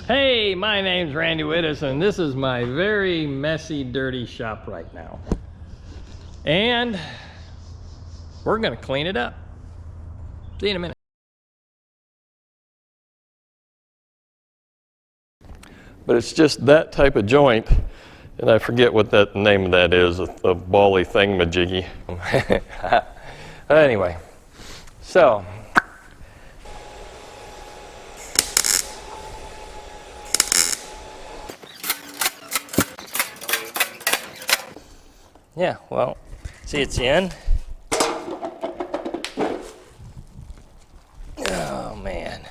Hey, my name's Randy Wittes, and this is my very messy, dirty shop right now. And we're gonna clean it up. See you in a minute. But it's just that type of joint, and I forget what that name of that is, a bally thingamajiggy. But anyway, so yeah, well, see, it's in. Oh man.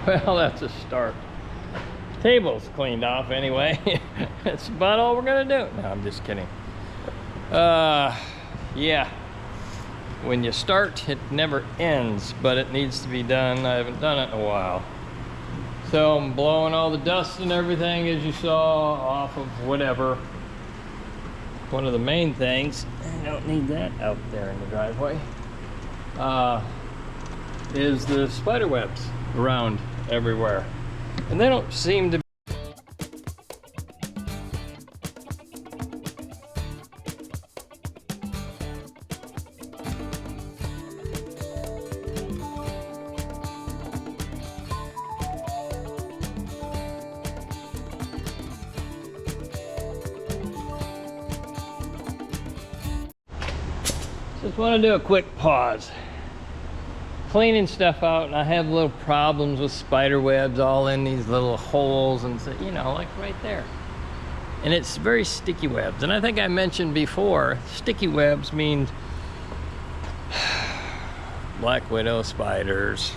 Well, that's a start. Table's cleaned off anyway. That's about all we're gonna do. No, I'm just kidding. Yeah. When you start, it never ends, but it needs to be done. I haven't done it in a while. So I'm blowing all the dust and everything, as you saw, off of whatever. One of the main things, I don't need that out there in the driveway, is the spider webs around everywhere, and they don't seem to be. Just want to do a quick pause. Cleaning stuff out, and I have little problems with spider webs all in these little holes, and so, you know, like right there. And it's very sticky webs. And I think I mentioned before, sticky webs mean black widow spiders.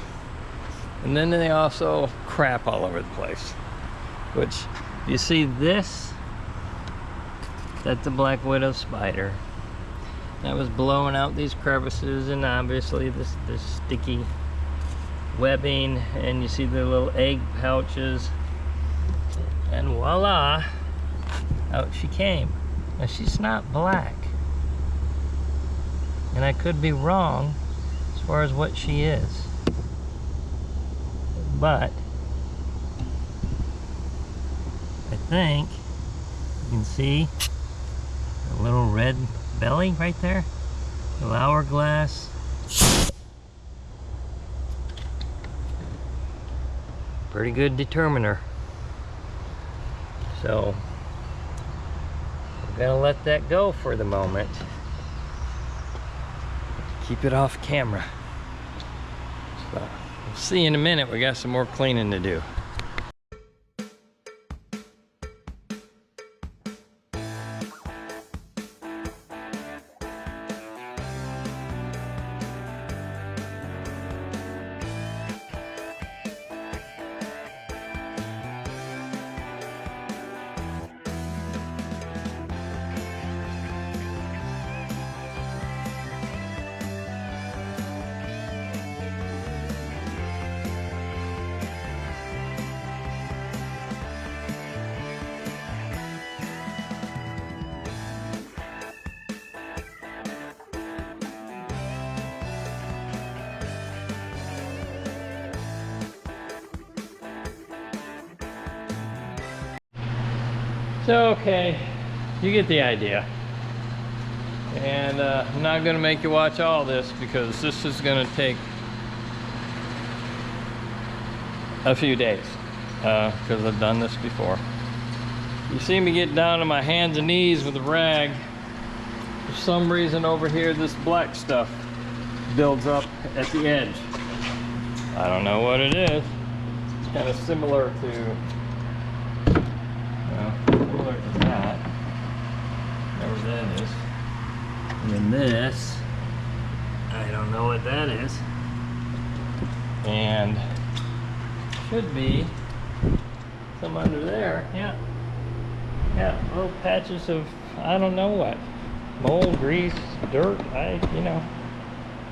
And then they also crap all over the place. Which, you see this? That's a black widow spider. That was blowing out these crevices, and obviously this sticky webbing, and you see the little egg pouches, and voila, out she came. Now she's not black, and I could be wrong as far as what she is, but I think you can see a little red belly right there, little hourglass. Pretty good determiner. So we're gonna let that go for the moment. Keep it off camera. So we'll see you in a minute. We got some more cleaning to do. So, okay, you get the idea. And I'm not gonna make you watch all this because this is gonna take a few days because I've done this before. You see me get down on my hands and knees with a rag. For some reason over here, this black stuff builds up at the edge. I don't know what it is. It's kind of similar to that, whatever that is. And then this, I don't know what that is. And should be some under there. Yeah, little patches of I don't know what, mold, grease, dirt. You know,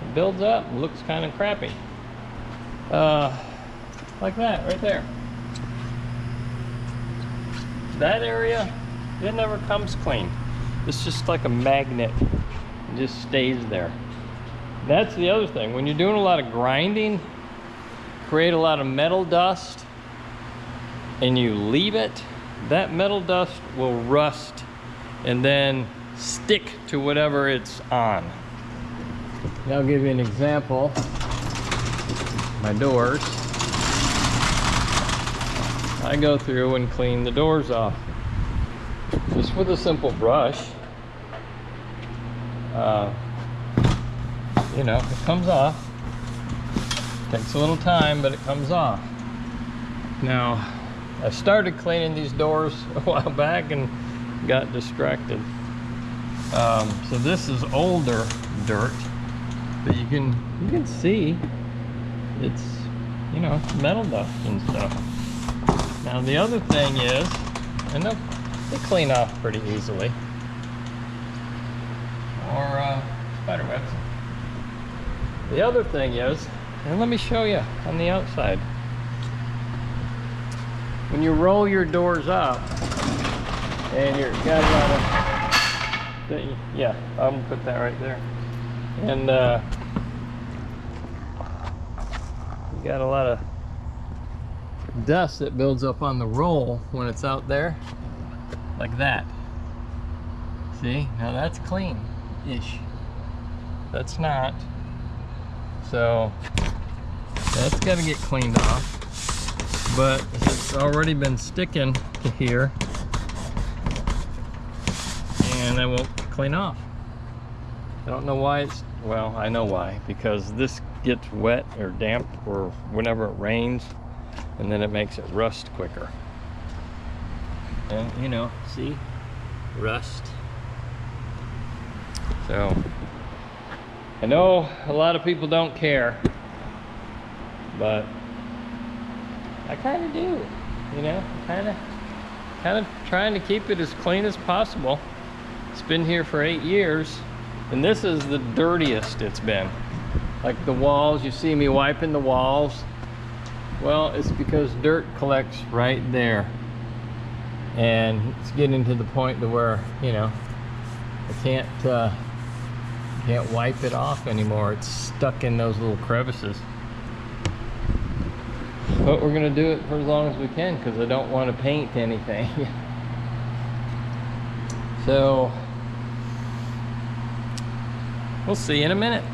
it builds up, looks kind of crappy. Like that right there. That area, it never comes clean. It's just like a magnet. It just stays there. That's the other thing. When you're doing a lot of grinding, create a lot of metal dust, and you leave it, that metal dust will rust and then stick to whatever it's on. I'll give you an example. My doors. I go through and clean the doors off just with a simple brush. You know, it comes off. Takes a little time, but it comes off. Now, I started cleaning these doors a while back and got distracted. So this is older dirt, but you can see it's, you know, metal dust and stuff. Now the other thing is, and they clean off pretty easily, or spider webs. The other thing is, and let me show you on the outside. When you roll your doors up, and you've got a lot of, yeah, I'm gonna put that right there, and you got a lot of dust that builds up on the roll when it's out there, like that. See, now that's clean-ish. That's not. So that's got to get cleaned off. But it's already been sticking to here, and I won't clean off. I don't know why it's, well, I know why, because this gets wet or damp or whenever it rains, and then it makes it rust quicker. And you know, see, rust. So I know a lot of people don't care, but I kind of do. You know, kind of trying to keep it as clean as possible. It's been here for 8 years, and this is the dirtiest it's been. Like the walls, you see me wiping the walls. Well, it's because dirt collects right there. And it's getting to the point to where, you know, I can't wipe it off anymore. It's stuck in those little crevices. But we're gonna do it for as long as we can because I don't want to paint anything. So we'll see in a minute.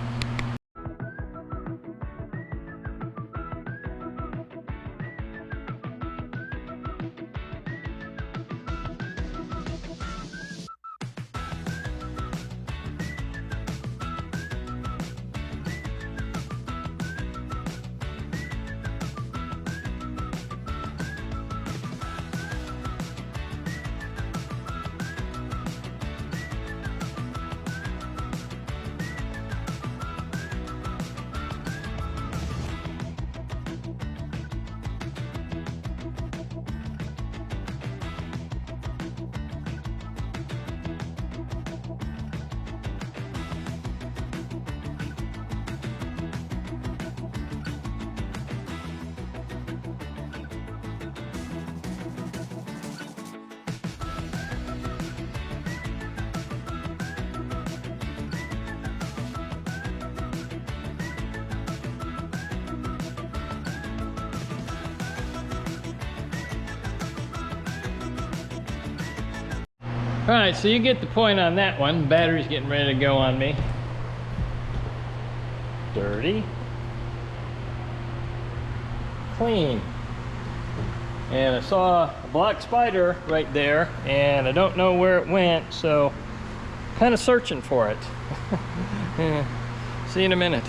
All right, so you get the point on that one. Battery's getting ready to go on me. Dirty. Clean. And I saw a black spider right there, and I don't know where it went, so kind of searching for it. See you in a minute.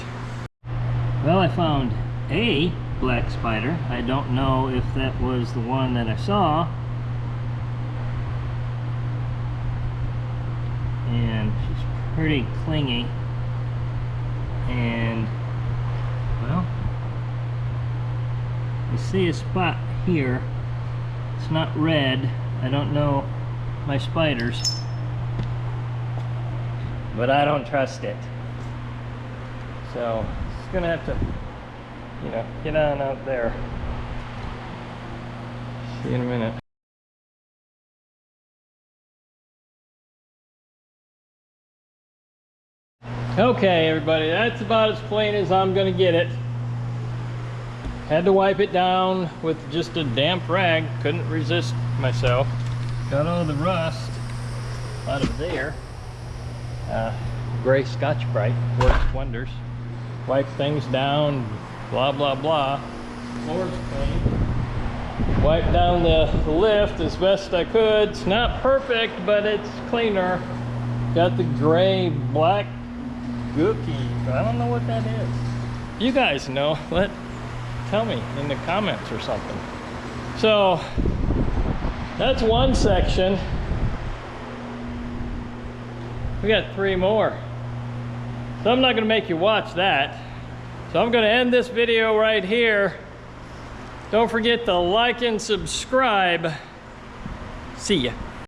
Well, I found a black spider. I don't know if that was the one that I saw. And she's pretty clingy, and well, you see a spot here. It's not red. I don't know my spiders, but I don't trust it, so it's gonna have to, you know, get on out there. See you in a minute. Okay, everybody, that's about as plain as I'm gonna get it. Had to wipe it down with just a damp rag. Couldn't resist myself. Got all the rust out of there. Gray Scotch-Brite works wonders. Wipe things down, blah, blah, blah. Floor's clean. Wipe down the lift as best I could. It's not perfect, but it's cleaner. Got the gray, black gookie. I don't know what that is. You guys know. Tell me in the comments or something. So that's one section. We got 3 more. So I'm not going to make you watch that. So I'm going to end this video right here. Don't forget to like and subscribe. See ya.